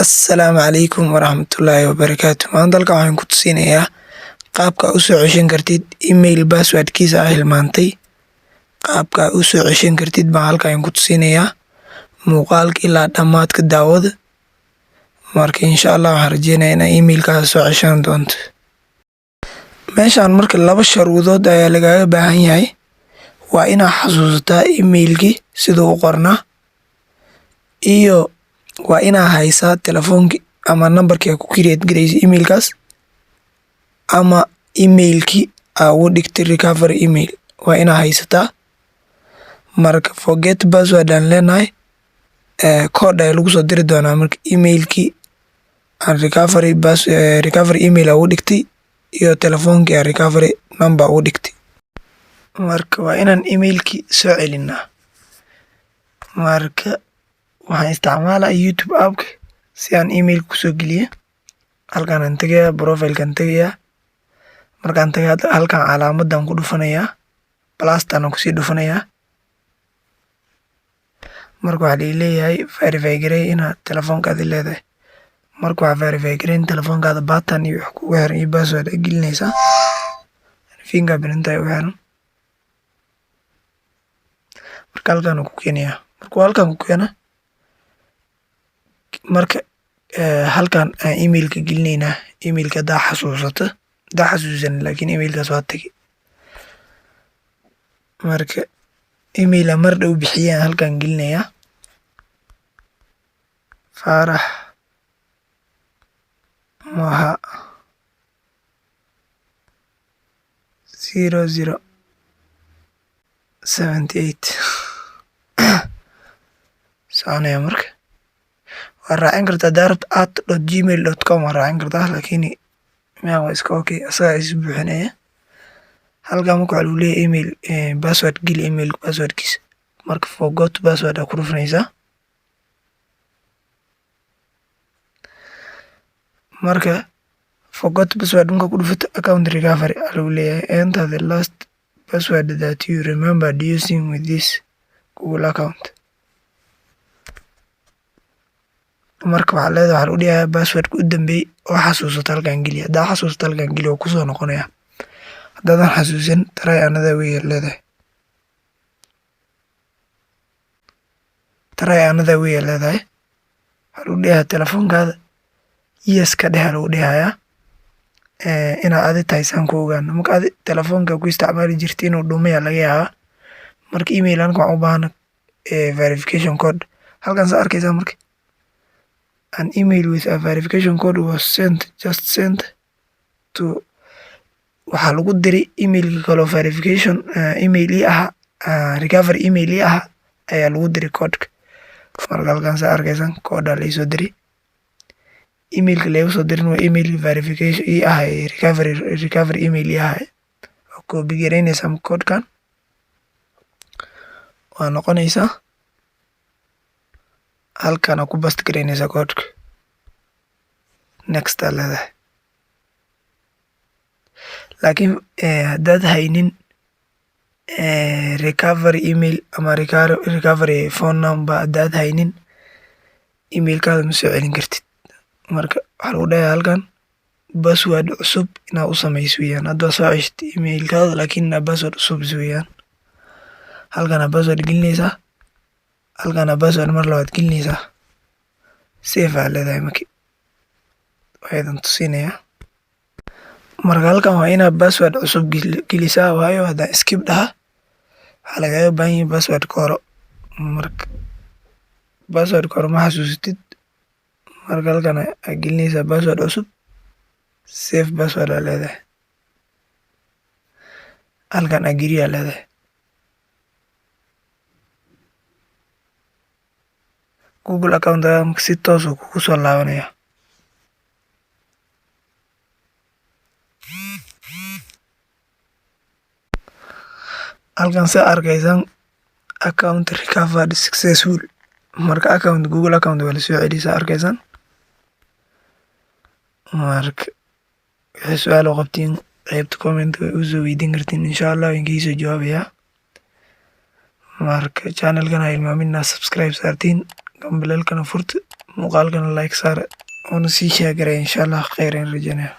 Assalaamu calaykum waraxmatullaahi wabarakaatu. Maanta halkan waxaan ku tusinayaa qaabka aad u soo ceshan kartid email passwordkiisa aad hilmaantay. Qaabka aad u soo ceshan kartid baan halkan ku tusinayaa. Muuqaalka ilaa dhammaadka daawada. Marka insha Allah waxaan rajeynayaa inaad emailkaas soo ceshan doonto. Meeshaan marka laba sharuudood ayaa lagaaga baahan yahay. Waa inaad xasuusataa emailkii siduu u qornaa, iyo waa inaad haysaa telefoonkii ama nambarkii aad ku create gareysay emailkaas, ama emailkii aad ugu dhigtay recovery email waa inaad haysataa. Marka forget password aan leenahay, code ayaa lagu soo diri doonaa marka emailkii aan recovery email ugu dhigtay iyo telefoonkii aan recovery number ugu dhigtay. Marka waa inaan emailkii soo celinaa. Marka waxaan isticmaalaa YouTube app si aan email ku soo geliyo. Halkaan aan tagayaa, profile-kan tagayaa. Markaan tagay halkaan calaamadan ku dhufanayaa, plus-tan ku sii dhufanayaa. Marka waxaa leeyahay verify garee inaad telefoonkaada leedahay. Marka waxaa verify gareyn telefoonkaada pattern iyo wax kugu xiran iyo password aad gelinaysaa. Fingerprint ayaa u xiran. Marka halkaan ku keenayaa. Marka halkaan ku keena, marka halkaan aan emailka gelinaynaa. Emailka hadaa xasuusato, hadaa xasuusan laakiin emailkaas waa tagay. Marka email aan mar dhow bixiyay halkaan gelinayaa. Faarax Moha 0078 soconaya. marka waa raacin kartaa hadaa rabto @gmail.com waa raacin kartaa, laakiin miyaan waa iska okay, asagaa is buuxinaya. Halkaan marka waxaa lagu leeyahay email password geli email passwordkiisa. Marka forgot password aad ku dhufanaysaa. Marka forgot password marka ku dhufato account recovery ayaa lagu leeyahay. Enter the last password that you remembered using with this Google account. Marka waxaa leedahay waxaa lagu dhigayaa passwordka u dambeeyay oo xasuusato halkaan geli. Hadaa xasuusato halkaan geli oo kusoo noqonaya. Haddaadan xasuusan try another way ayaa leedahay. Try another way ayaa leedahay. Waxaa lagu dhigayaa telefoonkaada yes ka dheh ayaa lagu dhigayaa. Inaad adi tahay saan ku ogaano. Marka adi telefoonka ku isticmaali jirtay inuu dhumay ayaa laga yaabaa. Marka email halkaan waxaan u baahana verification code. Halkaan saa arkaysaa marka. An email with a verification code was just sent to waxaa lagu diray emailka kale oo verification email recovery email ayaa lagu diray codeka. Marka halkaan saa arkaysaan code ayaa laysoo diray. Emailka lagu soo dirin waa email verification recovery email oo copy gareynaysaa codekan waa noqonaysaa. Halkaan ku paste gareynaysaa codeka. Next ayaa leedahay. Laakiin haddaad haynin recovery email ama recovery phone number haddaad haynin, emailkaada ma soo celin kartid. Marka waxaa lagu dhahayaa halkaan password cusub inaad u samayso weeyaan. Hadda waa soo ceshatay emailkaada laakiin password cusub weeyaan. Halkaan aad password gelinaysaa. Halkaan aad password mar labaad gelinaysaa. Save ayaa leedahay marka. Waa idin tusinayaa. Marka halkaan waa inaad password cusub gelisaa, waayo haddaan skip dhaha waxaa lagaaga baahan yahay passwordka hore. Marka passwordka hore ma xasuusatid. Marka halkaan aad gelinaysaa password cusub. Save password ayaa leedahay. Halkaan agree ayaa leedahay. Google account marka si toos ah kugu soo laabanaya. Halkaan saa arkaysaan account recovered successful. Marka account Google account waa la soo celiyay saa arkaysaan. Marka wixii su'aal oo qabtiin qaybta comment way u soo weydiin kartiin. Insha Allah waan idiin soo jawaabayaa. Marka channel-kan ha hilmaamin inaad subscribe saartiin. Gambalelkana furta muuqaalkana like saar oona sii share garay insha Allah khayran rajanaa.